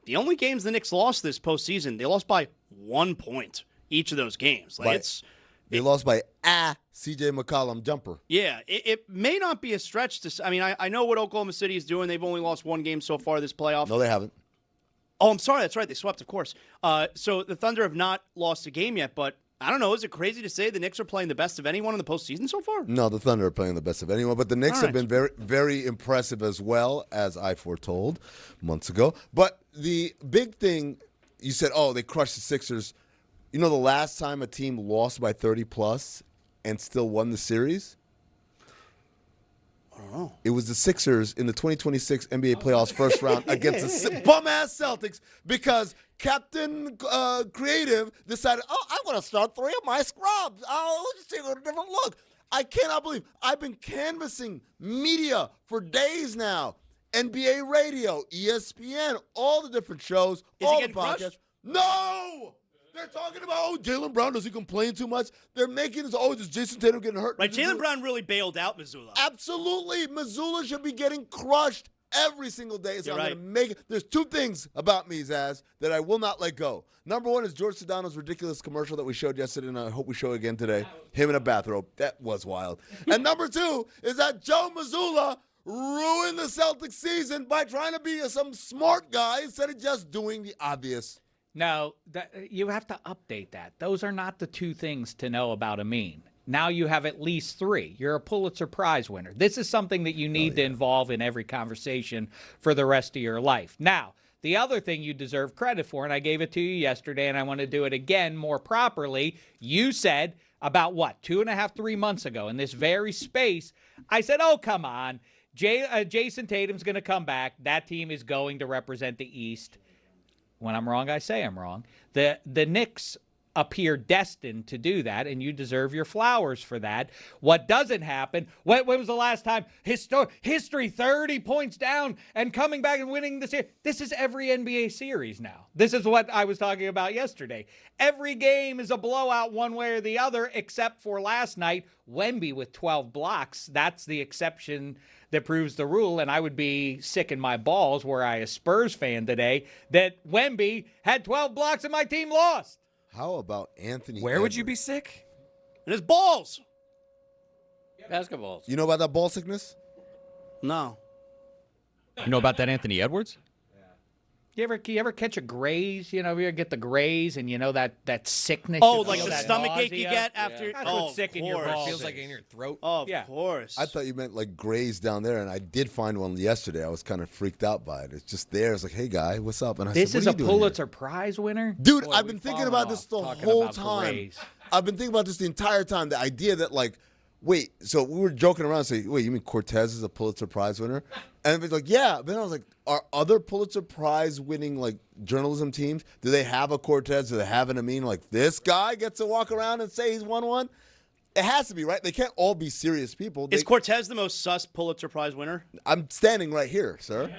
the only games the Knicks lost this postseason, they lost by 1 point each of those games. Like They lost by C.J. McCollum jumper. Yeah, it may not be a stretch to. I mean, I know what Oklahoma City is doing. They've only lost 1 game so far this playoff. No, they haven't. Oh, I'm sorry. That's right. They swept, of course. So the Thunder have not lost a game yet, but I don't know. Is it crazy to say the Knicks are playing the best of anyone in the postseason so far? No, the Thunder are playing the best of anyone, but the Knicks have been very, very impressive as well, as I foretold months ago. But the big thing, you said, they crushed the Sixers. You know the last time a team lost by 30-plus and still won the series? I don't know. It was the Sixers in the 2026 NBA playoffs first round against the bum-ass Celtics because Captain Creative decided, I'm going to start 3 of my scrubs. Let's take a different look. I cannot believe I've been canvassing media for days now. NBA radio, ESPN, all the different shows, all the podcasts. Crushed? No! They're talking about, Jaylen Brown, does he complain too much? They're making this, is Jason Tatum getting hurt? Right, Jaylen Brown really bailed out Missoula. Absolutely. Missoula should be getting crushed every single day. So You're I'm right. going to make it. There's 2 things about me, Zaz, that I will not let go. Number 1 is George Sedano's ridiculous commercial that we showed yesterday, and I hope we show again today. Him in a bathrobe. That was wild. And number 2 is that Joe Mazzulla ruined the Celtics season by trying to be some smart guy instead of just doing the obvious. No, you have to update that. Those are not the 2 things to know about Amin. Now you have at least 3. You're a Pulitzer Prize winner. This is something that you need to involve in every conversation for the rest of your life. Now, the other thing you deserve credit for, and I gave it to you yesterday, and I want to do it again more properly, you said about, 2.5, 3 months ago in this very space, I said, come on. Jason Tatum's going to come back. That team is going to represent the East. When I'm wrong, I say I'm wrong. The Knicks appear destined to do that, and you deserve your flowers for that. What doesn't happen, when was the last time history 30 points down and coming back and winning the series? This is every NBA series now. This is what I was talking about yesterday. Every game is a blowout one way or the other, except for last night, Wemby with 12 blocks. That's the exception that proves the rule, and I would be sick in my balls were I a Spurs fan today that Wemby had 12 blocks and my team lost. How about Anthony Where Edwards? would you be sick? And his balls. Basketballs. You know about that ball sickness? No. You know about that Anthony Edwards? You ever catch a graze? You ever get the graze and that sickness? Oh, you like feel, the that stomach ache nausea? you get after. That's Oh, what's sick in your course. balls. Feels like in your throat. Of Yeah. course. I thought you meant like graze down there, and I did find one yesterday. I was kind of freaked out by it. It's just there. It's like, hey, guy, what's up? And I This said, is what a are you doing here? Pulitzer Prize winner? Dude, Boy, I've been we've thinking fallen about off this the talking whole about time. graze. I've been thinking about this the entire time. The idea that, like, wait, so we were joking around saying, wait, you mean Cortez is a Pulitzer Prize winner? And it's like, yeah. Then I was like, are other Pulitzer Prize winning, like, journalism teams, do they have a Cortez? Do they have an Amin? Like, this guy gets to walk around and say he's won one? It has to be, right? They can't all be serious people. Is Cortez the most sus Pulitzer Prize winner? I'm standing right here, sir.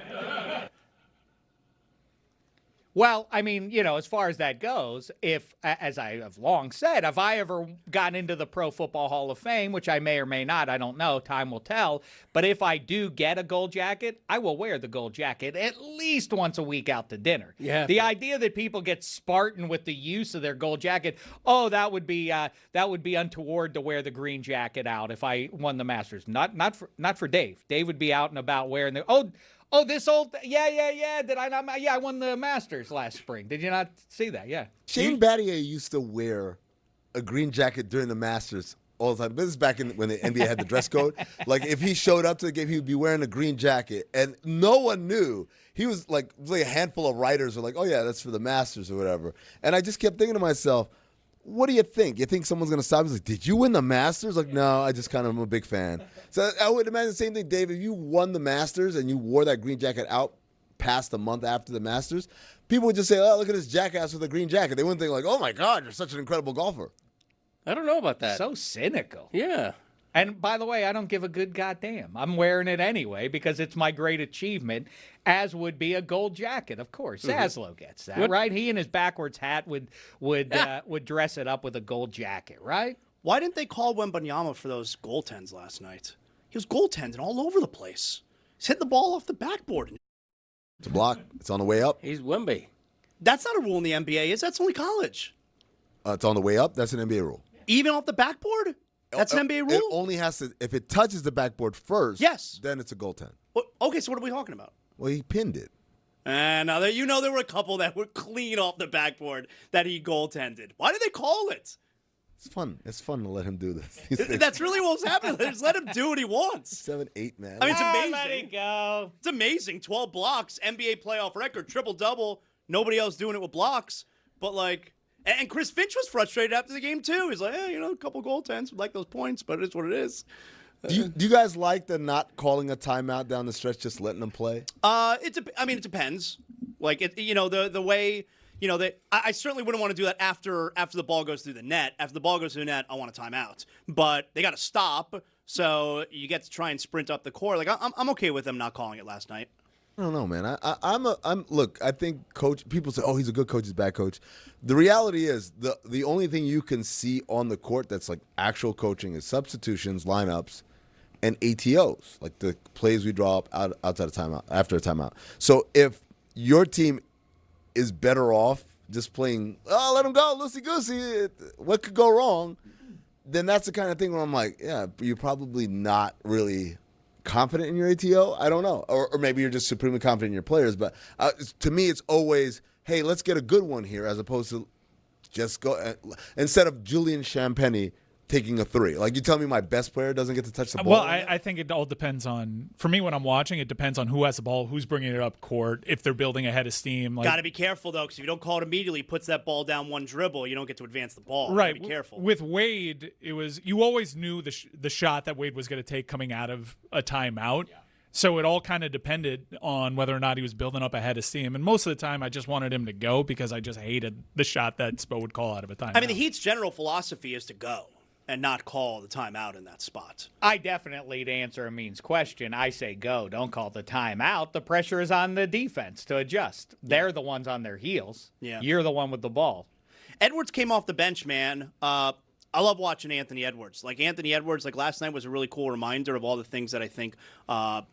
Well, I mean, as far as that goes, if, as I have long said, if I ever got into the Pro Football Hall of Fame, which I may or may not, I don't know, time will tell, but if I do get a gold jacket, I will wear the gold jacket at least once a week out to dinner. Yeah. The idea that people get Spartan with the use of their gold jacket, that would be untoward to wear the green jacket out if I won the Masters. Not for Dave. Dave would be out and about wearing the this old yeah. Did I not? Yeah, I won the Masters last spring. Did you not see that? Yeah. Shane Battier used to wear a green jacket during the Masters all the time. This is back when the NBA had the dress code. Like, if he showed up to the game, he would be wearing a green jacket, and no one knew. He was like a handful of writers were like, oh, yeah, that's for the Masters or whatever. And I just kept thinking to myself, what do you think? You think someone's going to stop? He's like, did you win the Masters? Like, no, I just kind of am a big fan. So I would imagine the same thing, Dave. If you won the Masters and you wore that green jacket out past a month after the Masters, people would just say, oh, look at this jackass with a green jacket. They wouldn't think like, oh, my God, you're such an incredible golfer. I don't know about that. So cynical. Yeah. And by the way, I don't give a good goddamn. I'm wearing it anyway because it's my great achievement, as would be a gold jacket, of course. Zaslow gets that, right? He and his backwards hat would dress it up with a gold jacket, right? Why didn't they call Wembanyama for those goaltends last night? He was goaltending all over the place. He's hitting the ball off the backboard. It's a block. It's on the way up. He's Wemby. That's not a rule in the NBA, that's only college. It's on the way up. That's an NBA rule. Even off the backboard? That's an NBA rule? It only has to, if it touches the backboard first, Yes. then it's a goaltend. Okay, so what are we talking about? Well, he pinned it. And now there were a couple that were clean off the backboard that he goaltended. Why did they call it? It's fun. It's fun to let him do this. That's really what's happening. Just let him do what he wants. 7-8, man. I mean, it's amazing. Let it go. It's amazing. 12 blocks, NBA playoff record, triple-double. Nobody else doing it with blocks. But, and Chris Finch was frustrated after the game, too. He's like, a couple goaltends would like those points, but it's what it is. Do you guys like the not calling a timeout down the stretch, just letting them play? It depends. The way, I certainly wouldn't want to do that after the ball goes through the net. After the ball goes through the net, I want a timeout. But they got to stop, so you get to try and sprint up the court. I'm okay with them not calling it last night. I don't know, man. Look, I think people say, he's a good coach, he's a bad coach. The reality is the only thing you can see on the court that's like actual coaching is substitutions, lineups, and ATOs, like the plays we draw up outside of timeout, after a timeout. So if your team is better off just playing, let them go, loosey-goosey, what could go wrong, then that's the kind of thing where I'm like, yeah, you're probably not really confident in your ATO. I don't know. Or maybe you're just supremely confident in your players. But to me, it's always, hey, let's get a good one here, as opposed to just go, instead of Julian Champagny taking a three. Like, you tell me my best player doesn't get to touch the ball? Well, I think it all depends on, for me when I'm watching, it depends on who has the ball, who's bringing it up court, if they're building ahead of steam. Got to be careful, though, because if you don't call it immediately, puts that ball down one dribble, you don't get to advance the ball. Right. Be careful. With Wade, it was, you always knew the shot that Wade was going to take coming out of a timeout. Yeah. So it all kind of depended on whether or not he was building up ahead of steam. And most of the time, I just wanted him to go because I just hated the shot that Spo would call out of a timeout. I mean, the Heat's general philosophy is to go and not call the timeout in that spot. I definitely, to answer Amin's question, I say go. Don't call the timeout. The pressure is on the defense to adjust. They're the ones on their heels. Yeah. You're the one with the ball. Edwards came off the bench, man. I love watching Anthony Edwards. Anthony Edwards, last night was a really cool reminder of all the things that I think, all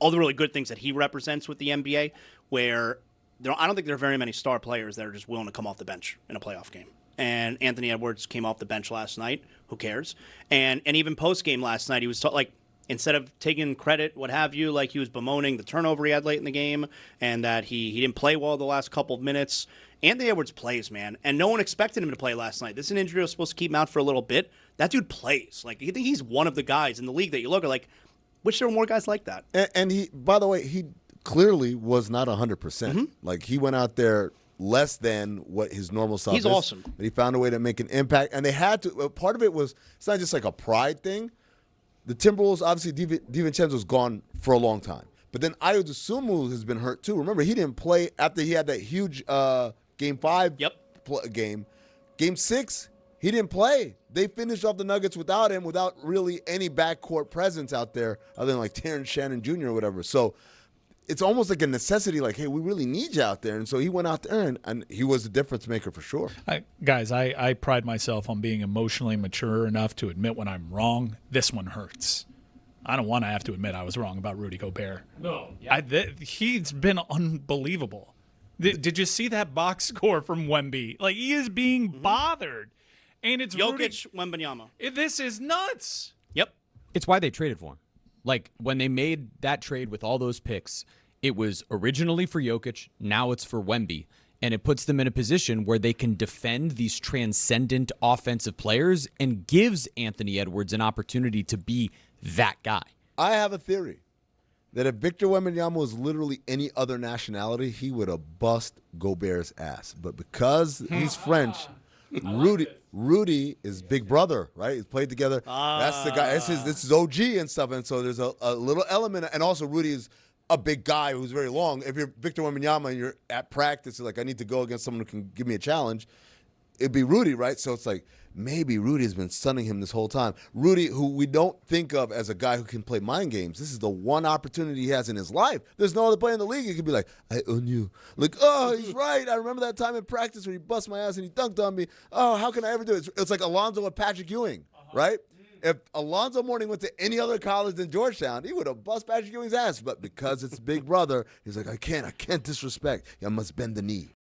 the really good things that he represents with the NBA, where I don't think there are very many star players that are just willing to come off the bench in a playoff game. And Anthony Edwards came off the bench last night. Who cares? And even post-game last night, he was instead of taking credit, what have you, he was bemoaning the turnover he had late in the game and that he didn't play well the last couple of minutes. Anthony Edwards plays, man, and no one expected him to play last night. This is an injury that was supposed to keep him out for a little bit. That dude plays. You think he's one of the guys in the league that you look at, wish there were more guys like that. And he, by the way, he clearly was not 100%. Mm-hmm. He went out there less than what his normal self is. He's awesome. But he found a way to make an impact. And they had to, part of it was, it's not just a pride thing. The Timberwolves, obviously, DiVincenzo's gone for a long time. But then Ayo Dosunmu has been hurt too. Remember, he didn't play after he had that huge Game 5 game. Game 6, he didn't play. They finished off the Nuggets without him, without really any backcourt presence out there other than Terrence Shannon Jr. or whatever. So it's almost like a necessity, hey, we really need you out there. And so he went out there, and he was a difference maker for sure. Guys, I pride myself on being emotionally mature enough to admit when I'm wrong. This one hurts. I don't want to have to admit I was wrong about Rudy Gobert. No. He's been unbelievable. Did you see that box score from Wemby? He is being bothered. And it's Jokic, Wembanyama. This is nuts. Yep. It's why they traded for him. When they made that trade with all those picks, it was originally for Jokic, now it's for Wemby. And it puts them in a position where they can defend these transcendent offensive players and gives Anthony Edwards an opportunity to be that guy. I have a theory that if Victor Wembanyama was literally any other nationality, he would have bust Gobert's ass. But because he's French, Rudy is big brother, right? He's played together. That's the guy. This is OG and stuff. And so there's a little element. And also Rudy is a big guy who's very long. If you're Victor Wembanyama and you're at practice, I need to go against someone who can give me a challenge, it'd be Rudy, right? So it's maybe Rudy has been stunning him this whole time. Rudy, who we don't think of as a guy who can play mind games. This is the one opportunity he has in his life. There's no other player in the league. He could be I own you. He's right. I remember that time in practice where he bust my ass and he dunked on me. Oh, how can I ever do it? It's like Alonzo and Patrick Ewing, right? If Alonzo Mourning went to any other college than Georgetown, he would have bust Patrick Ewing's ass. But because it's Big Brother, he's like, I can't disrespect. I must bend the knee.